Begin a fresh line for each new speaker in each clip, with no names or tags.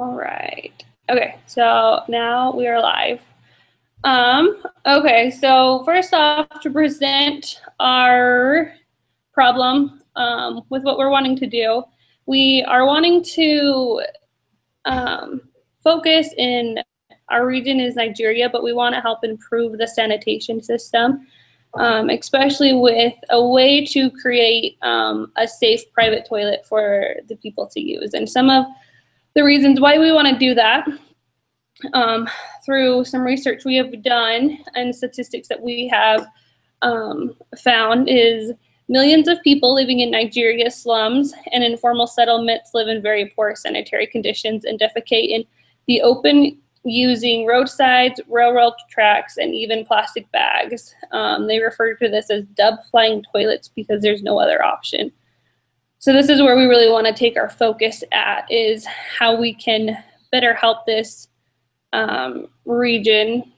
All right. Okay, so now we are live. Okay, so first off, to present our problem with what we're wanting to do, we are wanting to focus in our region is Nigeria, but we want to help improve the sanitation system, especially with a way to create a safe private toilet for the people to use. And some of the reasons why we want to do that, through some research we have done and statistics that we have found, is millions of people living in Nigeria's slums and informal settlements live in very poor sanitary conditions and defecate in the open using roadsides, railroad tracks, and even plastic bags. They refer to this as dub-flying toilets because there's no other option. So this is where we really want to take our focus at, is how we can better help this region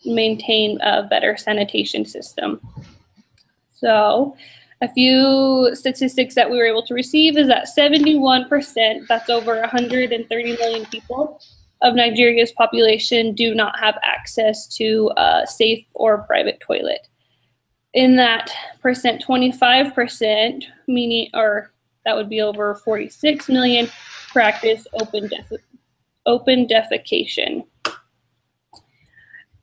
maintain a better sanitation system. So a few statistics that we were able to receive is that 71%, that's over 130 million people, of Nigeria's population do not have access to a safe or private toilet. In that percent, 25%, meaning, or that would be over 46 million, practice open defecation.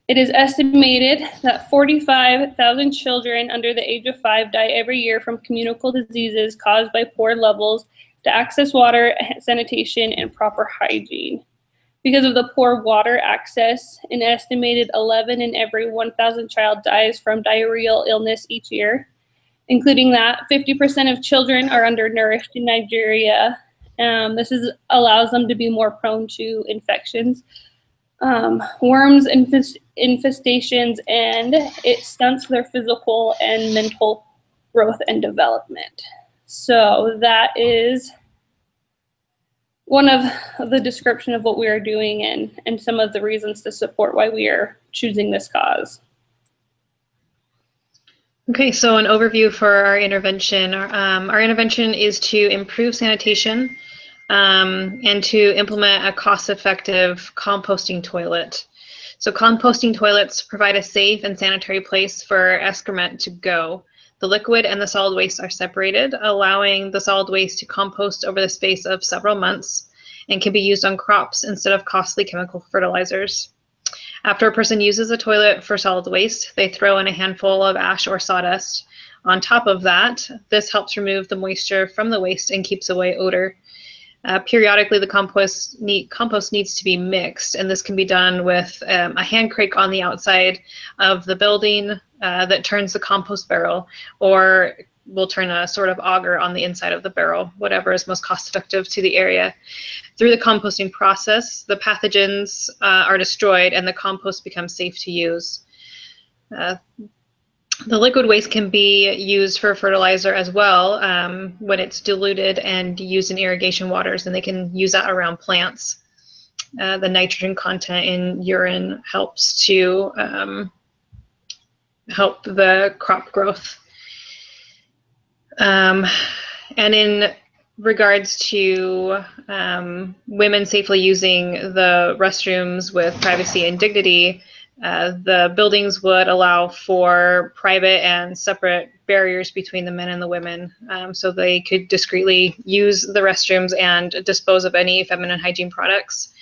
It is estimated that 45,000 children under the age of 5 die every year from communicable diseases caused by poor levels to access water, sanitation, and proper hygiene. Because of the poor water access, an estimated 11 in every 1,000 child dies from diarrheal illness each year. Including that, 50% of children are undernourished in Nigeria. This allows them to be more prone to infections, worms, infestations, and it stunts their physical and mental growth and development. So that is one of the description of what we are doing and some of the reasons to support why we are choosing this cause.
Okay, so an overview for our intervention. Our intervention is to improve sanitation and to implement a cost-effective composting toilet. So composting toilets provide a safe and sanitary place for excrement to go. The liquid and the solid waste are separated, allowing the solid waste to compost over the space of several months and can be used on crops instead of costly chemical fertilizers. After a person uses a toilet for solid waste, they throw in a handful of ash or sawdust. On top of that, this helps remove the moisture from the waste and keeps away odor. Periodically, the compost needs to be mixed, and this can be done with a hand crake on the outside of the building that turns the compost barrel, or will turn a sort of auger on the inside of the barrel, whatever is most cost effective to the area. Through the composting process, the pathogens are destroyed and the compost becomes safe to use. The liquid waste can be used for fertilizer as well when it's diluted and used in irrigation waters, and they can use that around plants. The nitrogen content in urine helps to help the crop growth. And in regards to women safely using the restrooms with privacy and dignity, the buildings would allow for private and separate barriers between the men and the women, so they could discreetly use the restrooms and dispose of any feminine hygiene products.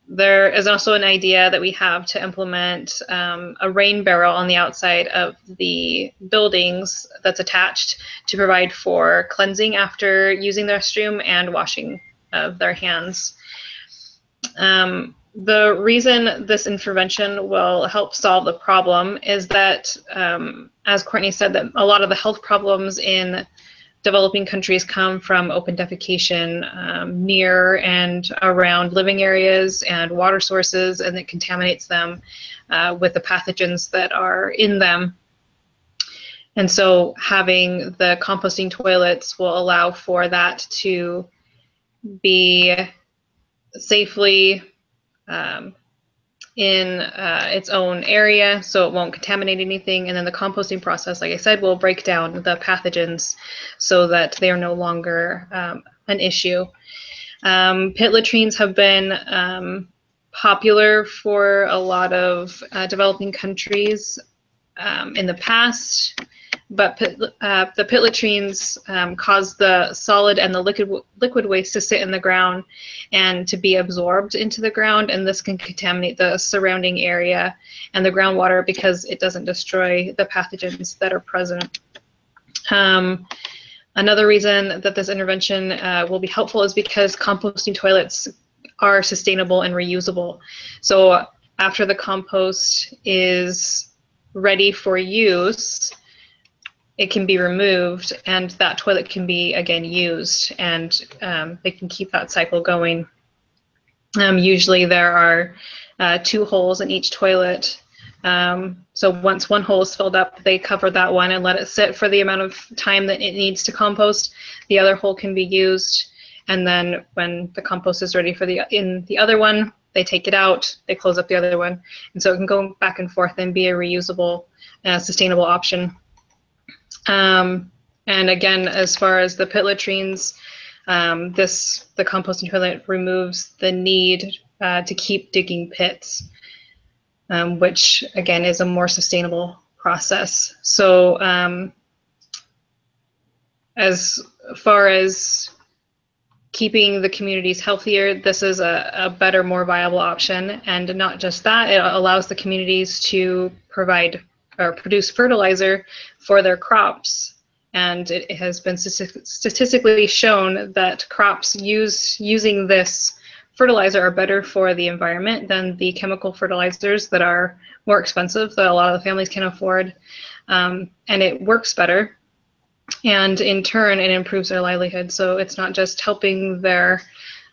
There is also an idea that we have to implement a rain barrel on the outside of the buildings that's attached to provide for cleansing after using the restroom and washing of their hands. The reason this intervention will help solve the problem is that, as Courtney said, that a lot of the health problems in developing countries come from open defecation near and around living areas and water sources, and it contaminates them with the pathogens that are in them. And so having the composting toilets will allow for that to be safely in its own area, so it won't contaminate anything. And then the composting process, like I said, will break down the pathogens so that they are no longer an issue. Pit latrines have been popular for a lot of developing countries in the past, but the pit latrines cause the solid and the liquid waste to sit in the ground and to be absorbed into the ground, and this can contaminate the surrounding area and the groundwater because it doesn't destroy the pathogens that are present. Another reason that this intervention will be helpful is because composting toilets are sustainable and reusable. So after the compost is ready for use, it can be removed and that toilet can be again used, and they can keep that cycle going. Usually there are 2 holes in each toilet. So once one hole is filled up, they cover that one and let it sit for the amount of time that it needs to compost. The other hole can be used, and then when the compost is ready for the other one, they take it out, they close up the other one, and so it can go back and forth and be a reusable, sustainable option. And again, as far as the pit latrines, the composting toilet removes the need to keep digging pits. Which again is a more sustainable process. So as far as keeping the communities healthier, this is a better, more viable option. And not just that, it allows the communities to provide or produce fertilizer for their crops. And it has been statistically shown that crops using this fertilizer are better for the environment than the chemical fertilizers that are more expensive, that a lot of the families can afford. And it works better. And in turn, it improves their livelihood. So it's not just helping their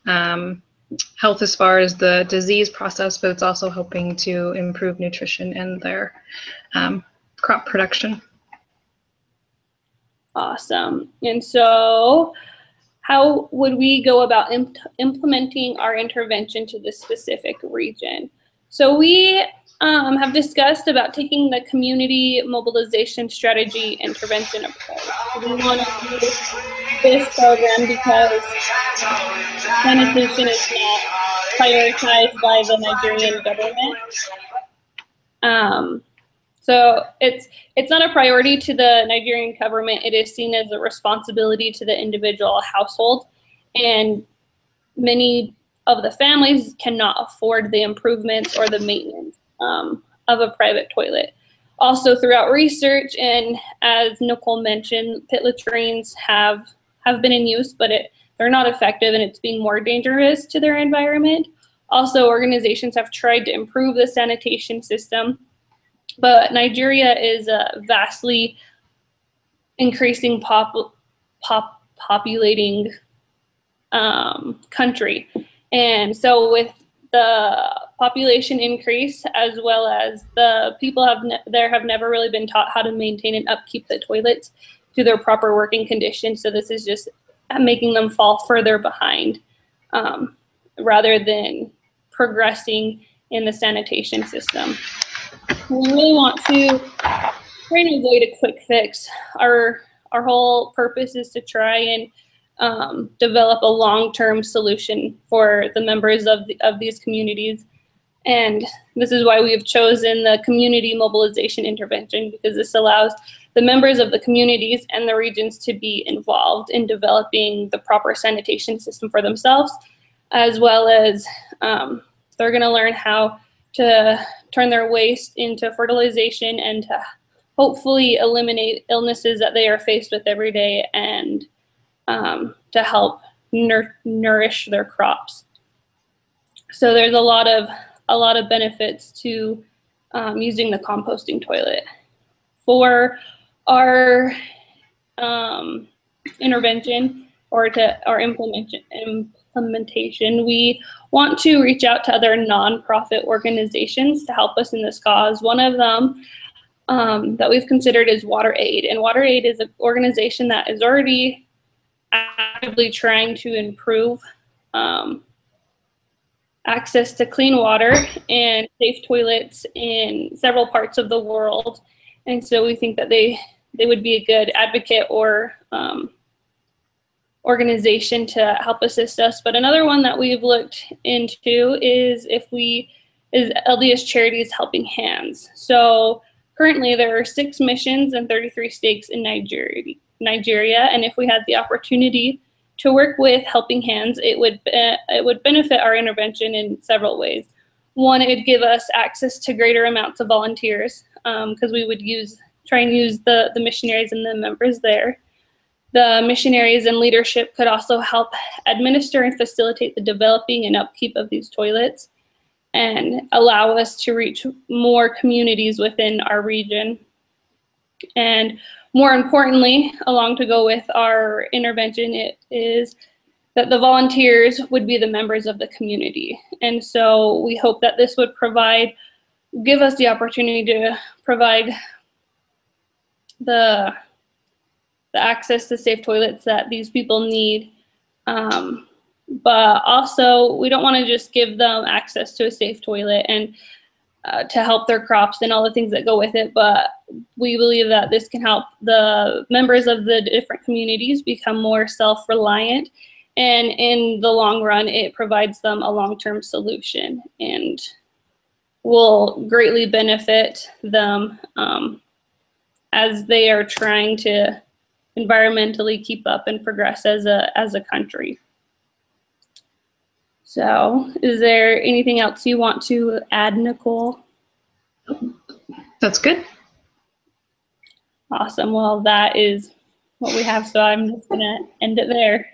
health as far as the disease process, but it's also helping to improve nutrition and their crop production.
Awesome. And so how would we go about implementing our intervention to this specific region? So we have discussed about taking the community mobilization strategy intervention approach. We want to do this program because sanitation is not prioritized by the Nigerian government. So it's not a priority to the Nigerian government. It is seen as a responsibility to the individual household, and many of the families cannot afford the improvements or the maintenance of a private toilet. Also, throughout research, and as Nicole mentioned, pit latrines have been in use, but they're not effective, and it's being more dangerous to their environment. Also, organizations have tried to improve the sanitation system, but Nigeria is a vastly increasing populating country. And so with the population increase, as well as the people have never really been taught how to maintain and upkeep the toilets to their proper working conditions. So this is just making them fall further behind rather than progressing in the sanitation system. We really want to try and avoid a quick fix. Our whole purpose is to try and develop a long-term solution for the members of these communities. And this is why we have chosen the community mobilization intervention, because this allows the members of the communities and the regions to be involved in developing the proper sanitation system for themselves, as well as they're going to learn how to turn their waste into fertilization and to hopefully eliminate illnesses that they are faced with every day, and to help nourish their crops. So there's a lot of benefits to using the composting toilet. For our intervention or implementation, we want to reach out to other nonprofit organizations to help us in this cause. One of them that we've considered is WaterAid, and WaterAid is an organization that is already actively trying to improve access to clean water and safe toilets in several parts of the world. And so we think that they would be a good advocate or organization to help assist us. But another one that we've looked into is LDS Charities Helping Hands. So currently there are 6 missions and 33 stakes in Nigeria, and if we had the opportunity to work with Helping Hands, it would benefit our intervention in several ways. One, it'd give us access to greater amounts of volunteers, because we would try and use the missionaries and the members there. The missionaries and leadership could also help administer and facilitate the developing and upkeep of these toilets and allow us to reach more communities within our region. And more importantly, along to go with our intervention, it is that the volunteers would be the members of the community. And so we hope that this would give us the opportunity to provide the access to safe toilets that these people need. But also, we don't want to just give them access to a safe toilet and to help their crops and all the things that go with it, but we believe that this can help the members of the different communities become more self-reliant, and in the long run, it provides them a long-term solution and will greatly benefit them as they are trying to environmentally keep up and progress as a country. So, is there anything else you want to add, Nicole?
That's good.
Awesome. Well, that is what we have, so I'm just going to end it there.